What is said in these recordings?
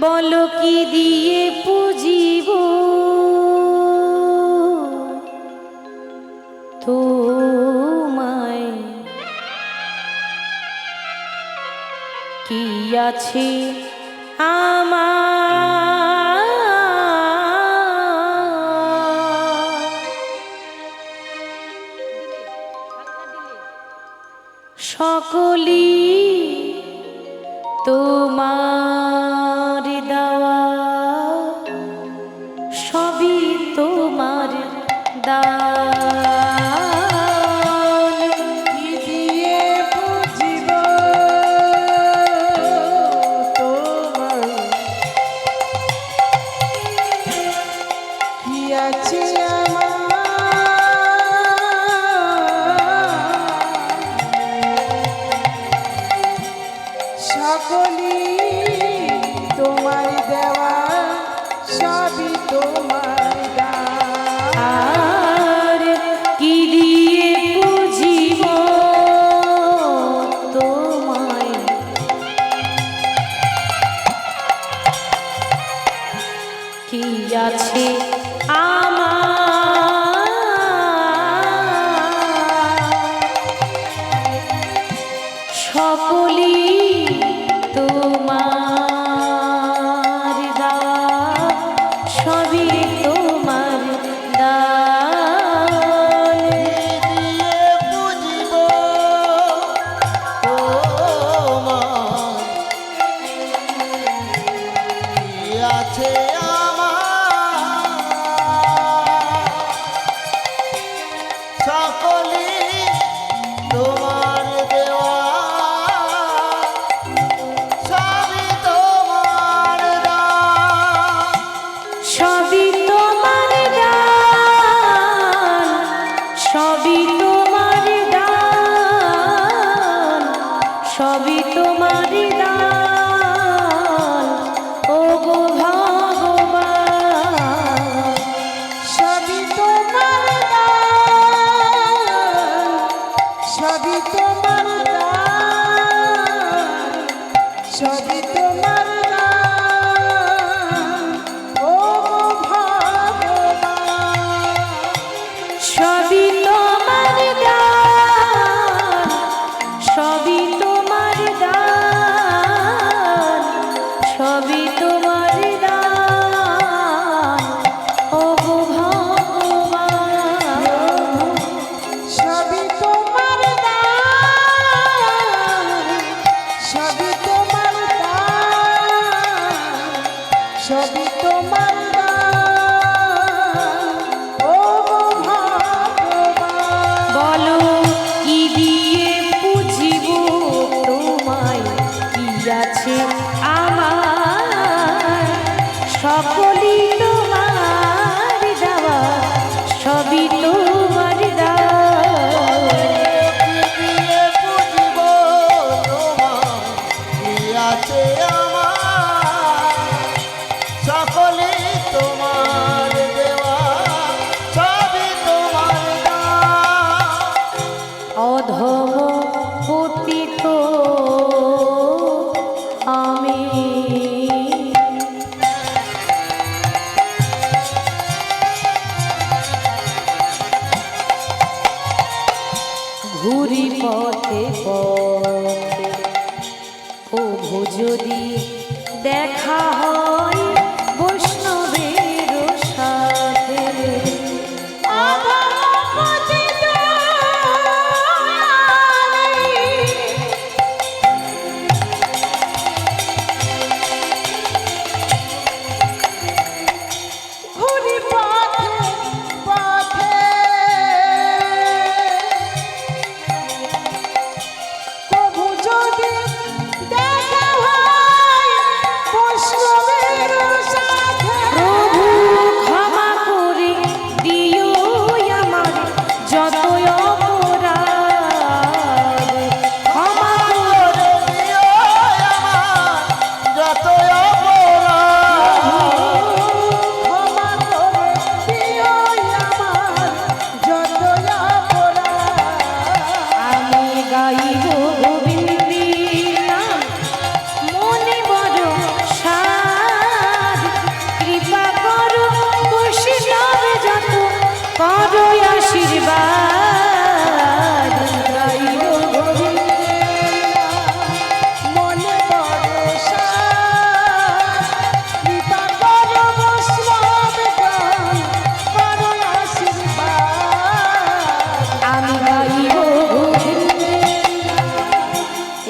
বলো কি দিয়ে পুজিব তোমায়, কি আছে আমার সকলি তোমার দেওয়া, সবই তোমার দান। কি দিয়ে বুঝিব তোমার, কি আছে সকলি তোমার দেওয়া, সবই তোমার দান। আর কি দিয়ে বুঝিব তোমায়, কি আছে আমার সকলি তোমার দান, সবই তোমার দান। দিয়ে বুঝিব তোমার, কি আছে আমার সকলি তোমার দেওয়া, সবই তোমার দান। সবই তোমার দান, সবই তোমার দান, সবই তোমার দান। ও গো ভগবান, সবই তোমার দান, সবই তোমার দান, সবই তোমার দান। ও ভগবান, সবই তোমার দান, সবই তোমার দান, সবই তোমার দান। ও গো ভগবান, সবই তোমার দান, সবই তোমার দান, সবই তোমার দান। ও ভগবান, বলো কি দিয়ে পুজিব তোমায়, কি আছে আমার সকলি তোমার দেওয়া, সবই তোমার দান। দিয়ে বুঝিব তোমার, কি আছে আমার সকলে তোমার দেওয়া, সবই তোমার দান। অধম পতিত আমি, ঘুরি পথে পথে, প্রভু যদি দেখা হয় বৈষ্ণবের সাথে। অধমপতিত আমি, ঘুরি পথে পথে, প্রভু যদি দেখা হয় বৈষ্ণবের করো আশীর্বাদ গাইব মনে পড়ে গীতা করো বৈষ্ণব গান করো আশীর্বাদ আমি গাইব গোবিন্দে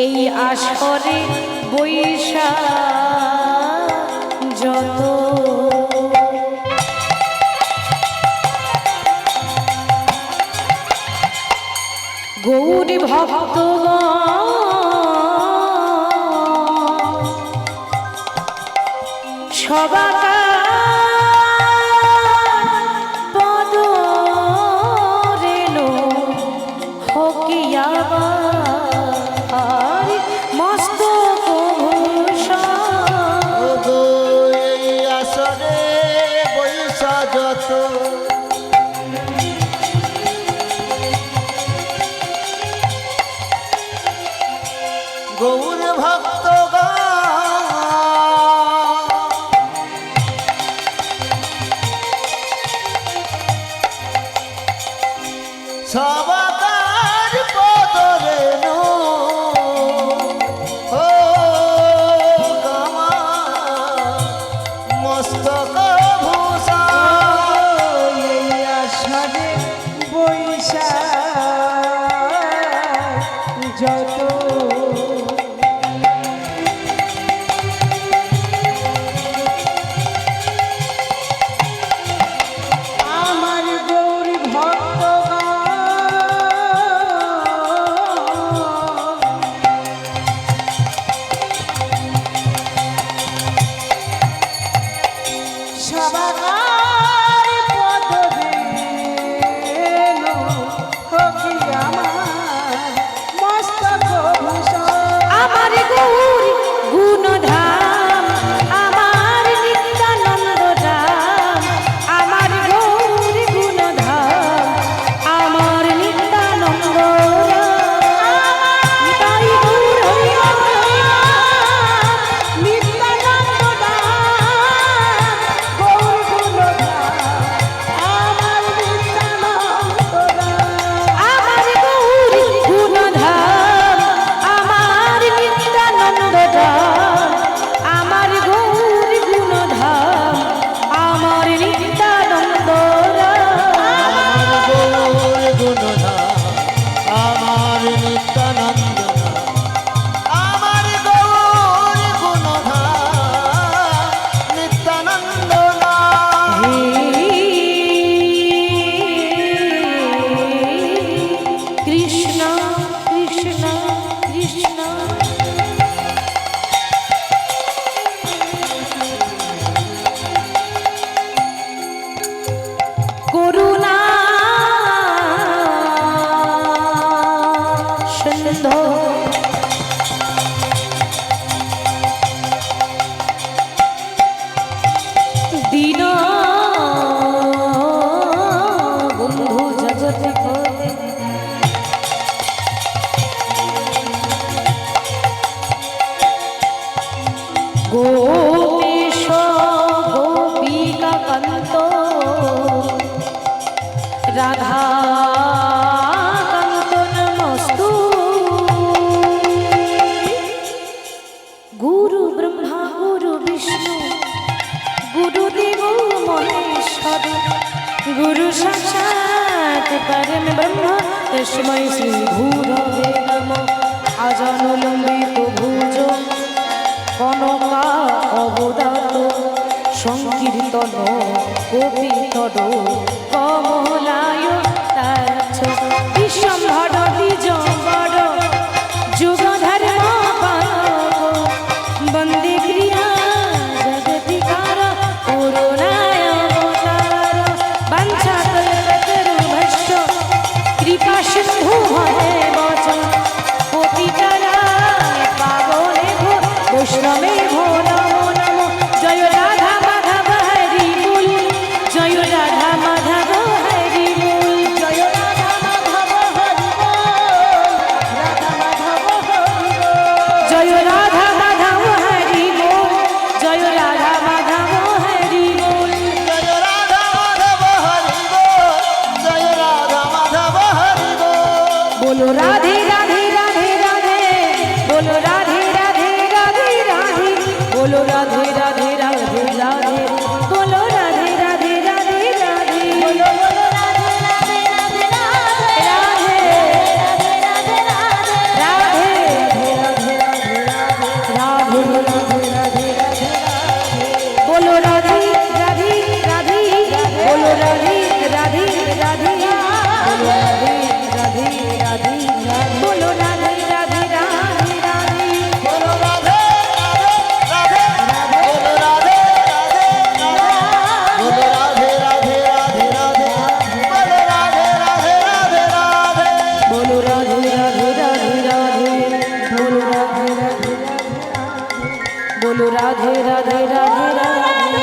এই আসরে বৈশাখ যত গৌরী ভক্তগণ সবাকার পদ রেণু হকিয়াবার মস্তক ভূষণ ওগো এই আসরে বৈশা যত গৌর ভক্তগণ সবাকার পদরেণু ও গামা মস্তক ভূষণ এই আসরে বৈশাখ যত আমার গৌরী ভক্তগণ সবাকার পদরেণু হকি আমার মস্তক ভূষণ আমার গৌর গুণধাম আমার নিত্যানন্দ ধাম আমার গৌর গুণধাম আমার নিত্যানন্দ তাই গৌর নিত্যানন্দ গৌর আমার নিত্যানন্দ আমার গৌর গুণধাম আমার নিত্যানন্দ ধাম আমার গৌর গুণধাম আমার নিত্যানন্দ আমার গৌর গুণধাম আমার নিত্যানন্দ আমার গৌর গুণধাম নিত্যানন্দ কৃষ্ণ কৃষ্ণ কৃষ্ণ করুণা সিন্ধু দীন বন্ধু জগতে পদে গোপীশ গোপিকা কান্ত রাধা কান্ত নমস্তু গুরু ব্রহ্মা গুরু বিষ্ণু গুরুদেব মহেশ্বর গুরু সাক্ষাৎ পরম ব্রহ্ম তস্मै শ্রী গুরবে নমঃ আজানুলম্বিত ভুজ কনকা অবদাত সংকীর্তন কপিতর কমলায় তাচ্ছ বিশ্বম্ভর দ্বিজম্বর যুগ ধর্ম পালক বন্দে ক্রিয়া জগতিকার করুণায় অবতার বাঞ্ছাকল্পতরুভ্যশ্চ কৃপা সিন্ধু হরে বচন পতিতারায় পাবনে ভো বৈষ্ণবে ভো নমো নমো জয় রাধা মাধব হরি কুল জয় রাধা মাধব बोलो राधे राधे राधे राधे बोलो राधे राधे राधे राधे बोलो राधे राधे राधे राधे बोलो राधे राधे राधे राधे बोलो बोलो राधे राधे राधे राधे राधे राधे राधे राधे बोलो राधे राधे राधे बोलो राधे राधे राधे बोलो राधे राधे राधे बोलो राधे राधे राधे राधे बोलो राधे राधे राधे बोलो राधे राधे राधे बोलो राधे राधे राधे राधे बोलो राधे राधे राधे राधे बोलो राधे राधे राधे राधे बोलो राधे राधे राधे राधे